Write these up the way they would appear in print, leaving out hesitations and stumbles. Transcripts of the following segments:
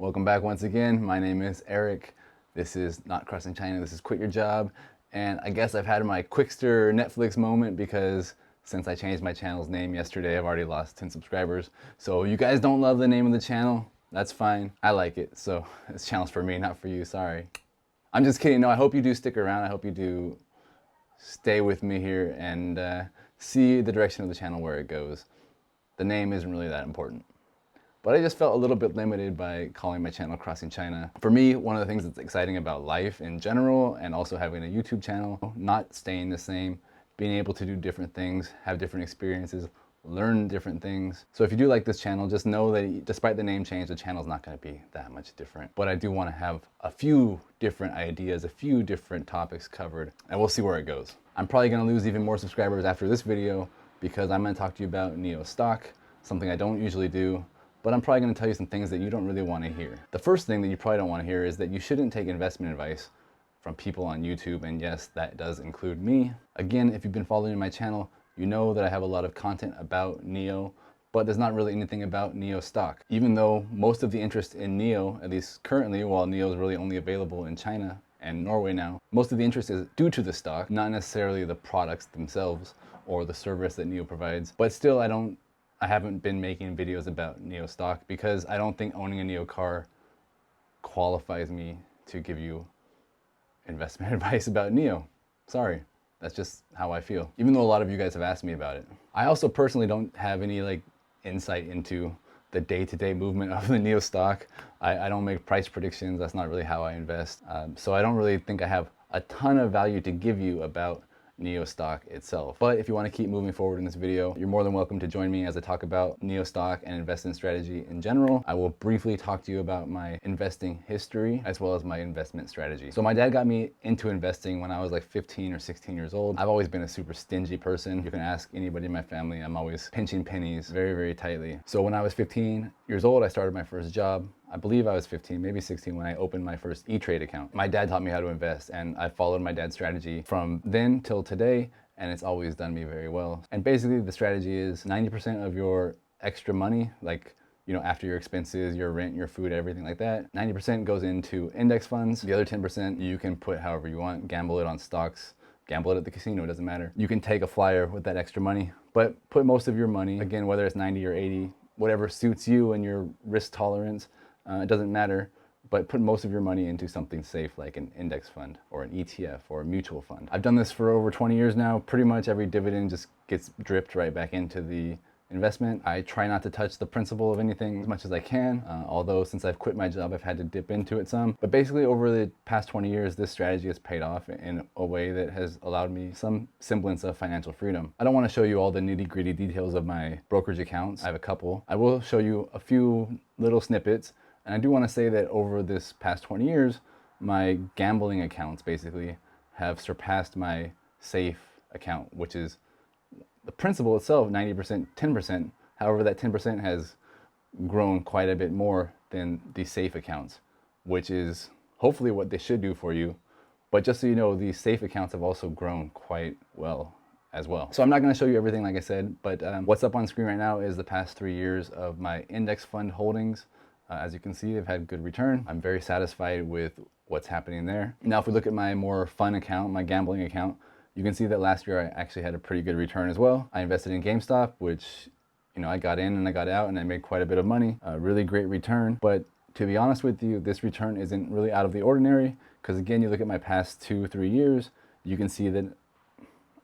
Welcome back once again. My name is Eric. This is not Crossing China. This is Quit Your Job. And I guess I've had my Quickster Netflix moment because since I changed my channel's name yesterday, I've already lost 10 subscribers. So you guys don't love the name of the channel. That's fine. I like it. So this channel's for me, not for you. Sorry. I'm just kidding. No, I hope you do stick around. I hope you do stay with me here and see the direction of the channel where it goes. The name isn't really that important. But I just felt a little bit limited by calling my channel Crossing China. For me, one of the things that's exciting about life in general and also having a YouTube channel, not staying the same, being able to do different things, have different experiences, learn different things. So if you do like this channel, just know that despite the name change, the channel's not going to be that much different. But I do want to have a few different ideas, a few different topics covered, and we'll see where it goes. I'm probably going to lose even more subscribers after this video because I'm going to talk to you about NIO Stock, something I don't usually do. But I'm probably going to tell you some things that you don't really want to hear. The first thing that you probably don't want to hear is that you shouldn't take investment advice from people on YouTube, and yes, that does include me. Again, if you've been following my channel, you know that I have a lot of content about NIO, but there's not really anything about NIO Stock. Even though most of the interest in NIO, at least currently, while NIO is really only available in China and Norway now, most of the interest is due to the stock, not necessarily the products themselves or the service that NIO provides. But still, I haven't been making videos about NIO Stock because I don't think owning a NIO car qualifies me to give you investment advice about NIO. Sorry, that's just how I feel, even though a lot of you guys have asked me about it. I also personally don't have any insight into the day-to-day movement of the NIO stock. I don't make price predictions. That's not really how I invest. So I don't really think I have a ton of value to give you about NIO Stock itself. But if you want to keep moving forward in this video, you're more than welcome to join me as I talk about NIO Stock and investment strategy in general. I will briefly talk to you about my investing history as well as my investment strategy. So my dad got me into investing when I was like 15 or 16 years old. I've always been a super stingy person. You can ask anybody in my family. I'm always pinching pennies very, very tightly. So when I was 15 years old, I started my first job. I believe I was 15, maybe 16 when I opened my first E-Trade account. My dad taught me how to invest, and I followed my dad's strategy from then till today, and it's always done me very well. And basically the strategy is 90% of your extra money, after your expenses, your rent, your food, everything like that, 90% goes into index funds. The other 10% you can put however you want, gamble it on stocks, gamble it at the casino, it doesn't matter. You can take a flyer with that extra money, but put most of your money, again, whether it's 90 or 80, whatever suits you and your risk tolerance, it doesn't matter, but put most of your money into something safe like an index fund or an ETF or a mutual fund. I've done this for over 20 years now. Pretty much every dividend just gets dripped right back into the investment. I try not to touch the principal of anything as much as I can, although since I've quit my job, I've had to dip into it some. But basically over the past 20 years, this strategy has paid off in a way that has allowed me some semblance of financial freedom. I don't want to show you all the nitty-gritty details of my brokerage accounts. I have a couple. I will show you a few little snippets. And I do want to say that over this past 20 years, my gambling accounts basically have surpassed my safe account, which is the principal itself, 90%, 10%. However, that 10% has grown quite a bit more than the safe accounts, which is hopefully what they should do for you. But just so you know, these safe accounts have also grown quite well as well. So I'm not going to show you everything like I said, but what's up on screen right now is the past 3 years of my index fund holdings. As you can see, they've had good return. I'm very satisfied with what's happening there. Now, if we look at my more fun account, my gambling account, you can see that last year I actually had a pretty good return as well. I invested in GameStop, which, I got in and I got out and I made quite a bit of money. A really great return. But to be honest with you, this return isn't really out of the ordinary because again, you look at my past 2-3 years, you can see that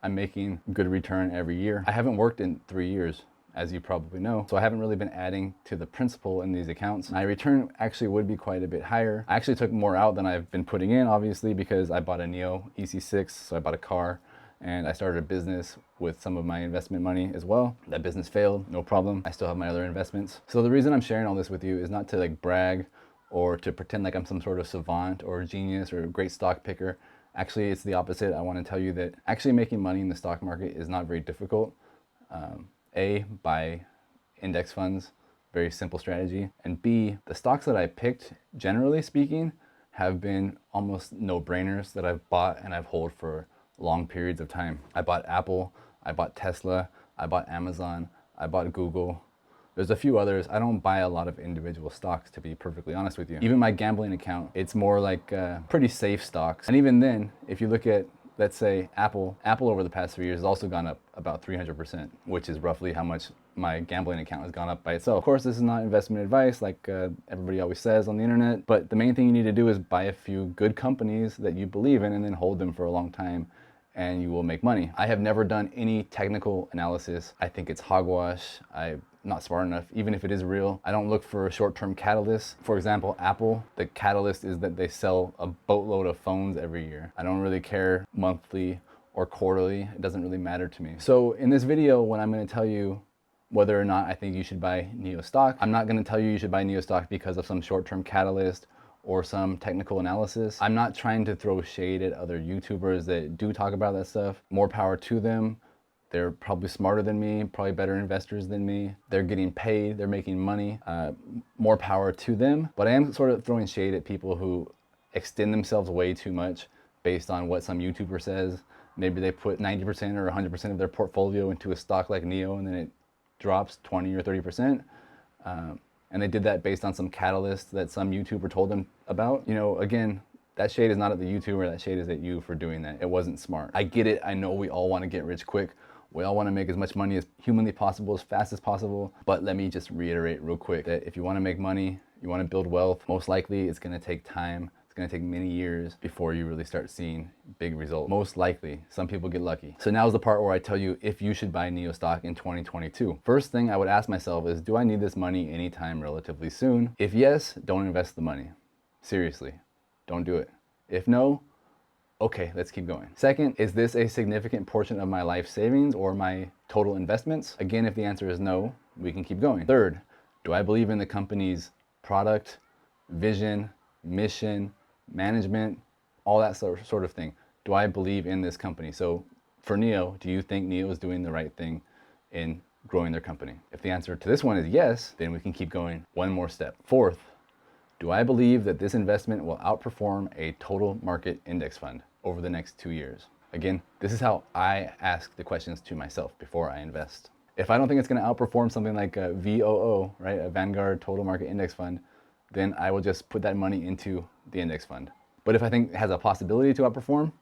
I'm making good return every year. I haven't worked in 3 years, as you probably know. So I haven't really been adding to the principal in these accounts. My return actually would be quite a bit higher. I actually took more out than I've been putting in, obviously, because I bought a NIO EC6, so I bought a car, and I started a business with some of my investment money as well. That business failed, no problem. I still have my other investments. So the reason I'm sharing all this with you is not to brag or to pretend like I'm some sort of savant or genius or a great stock picker. Actually, it's the opposite. I want to tell you that actually making money in the stock market is not very difficult. A, buy index funds, very simple strategy. And B, the stocks that I picked, generally speaking, have been almost no-brainers that I've bought and I've held for long periods of time. I bought Apple, I bought Tesla, I bought Amazon, I bought Google, There's a few others. I don't buy a lot of individual stocks, to be perfectly honest with you. Even my gambling account, it's more like pretty safe stocks. And even then, if you look at, let's say, Apple over the past 3 years has also gone up about 300%, which is roughly how much my gambling account has gone up by itself. Of course, this is not investment advice like everybody always says on the internet, but the main thing you need to do is buy a few good companies that you believe in and then hold them for a long time, and you will make money. I have never done any technical analysis. I think it's hogwash. I'm not smart enough, even if it is real. I don't look for a short-term catalyst. For example, Apple, the catalyst is that they sell a boatload of phones every year. I don't really care monthly or quarterly. It doesn't really matter to me. So in this video, when I'm gonna tell you whether or not I think you should buy NIO stock, I'm not gonna tell you should buy NIO stock because of some short-term catalyst or some technical analysis. I'm not trying to throw shade at other YouTubers that do talk about that stuff. More power to them. They're probably smarter than me, probably better investors than me. They're getting paid, they're making money. More power to them. But I am sort of throwing shade at people who extend themselves way too much based on what some YouTuber says. Maybe they put 90% or 100% of their portfolio into a stock like NIO and then it drops 20 or 30%. And they did that based on some catalyst that some YouTuber told them about. You know, again, that shade is not at the YouTuber, that shade is at you for doing that. It wasn't smart. I get it, I know we all wanna get rich quick. We all wanna make as much money as humanly possible, as fast as possible. But let me just reiterate real quick that if you wanna make money, you wanna build wealth, most likely it's gonna take time. It's gonna take many years before you really start seeing big results. Most likely, some people get lucky. So now's the part where I tell you if you should buy NIO stock in 2022. First thing I would ask myself is, do I need this money anytime relatively soon? If yes, don't invest the money. Seriously, don't do it. If no, okay, let's keep going. Second, is this a significant portion of my life savings or my total investments? Again, if the answer is no, we can keep going. Third, do I believe in the company's product, vision, mission, management, all that sort of thing? Do I believe in this company? So for NIO, do you think NIO is doing the right thing in growing their company? If the answer to this one is yes, then we can keep going one more step. Fourth, do I believe that this investment will outperform a total market index fund over the next 2 years? Again, this is how I ask the questions to myself before I invest. If I don't think it's gonna outperform something like a VOO, right, a Vanguard Total Market Index Fund, then I will just put that money into the index fund. But if I think it has a possibility to outperform,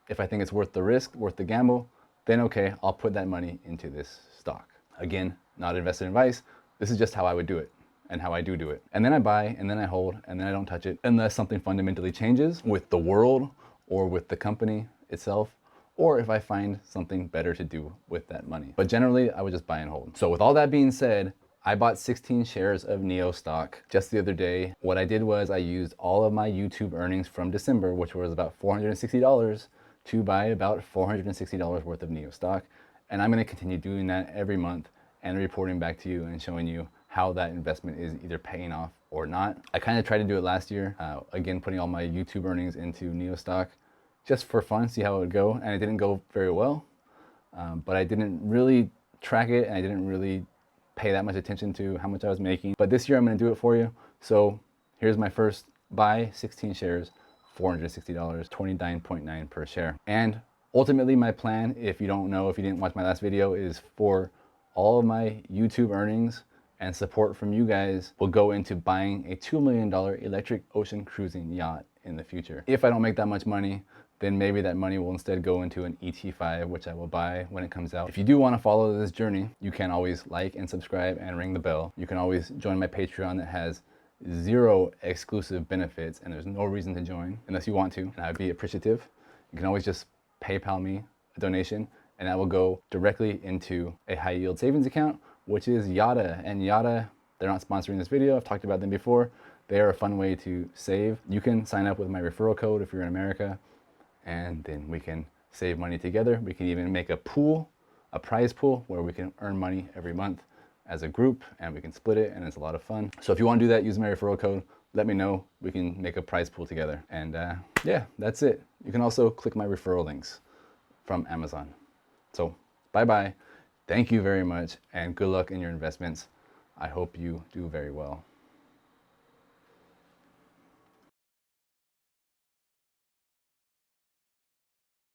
if I think it's worth the risk, worth the gamble, then okay, I'll put that money into this stock. Again, not investor advice. This is just how I would do it and how I do it. And then I buy, and then I hold, and then I don't touch it unless something fundamentally changes with the world or with the company itself, or if I find something better to do with that money. But generally, I would just buy and hold. So with all that being said, I bought 16 shares of NIO stock just the other day. What I did was I used all of my YouTube earnings from December, which was about $460, to buy about $460 worth of NIO stock. And I'm gonna continue doing that every month and reporting back to you and showing you how that investment is either paying off or not. I kind of tried to do it last year, again, putting all my YouTube earnings into NIO stock just for fun, see how it would go. And it didn't go very well, but I didn't really track it and I didn't really pay that much attention to how much I was making. But this year I'm gonna do it for you. So here's my first buy, 16 shares, $460, 29.9 per share. And ultimately my plan, if you don't know, if you didn't watch my last video, is for all of my YouTube earnings and support from you guys will go into buying a $2 million electric ocean cruising yacht in the future. If I don't make that much money, then maybe that money will instead go into an ET5, which I will buy when it comes out. If you do want to follow this journey, you can always like and subscribe and ring the bell. You can always join my Patreon that has 0 exclusive benefits and there's no reason to join unless you want to, and I'd be appreciative. You can always just PayPal me a donation and that will go directly into a high yield savings account, which is Yada. And Yada, they're not sponsoring this video. I've talked about them before. They are a fun way to save. You can sign up with my referral code if you're in America, and then we can save money together. We can even make a pool, a prize pool, where we can earn money every month as a group and we can split it, and it's a lot of fun. So if you want to do that, use my referral code, let me know. We can make a prize pool together. And yeah, that's it. You can also click my referral links from Amazon. So bye-bye. Thank you very much and good luck in your investments. I hope you do very well.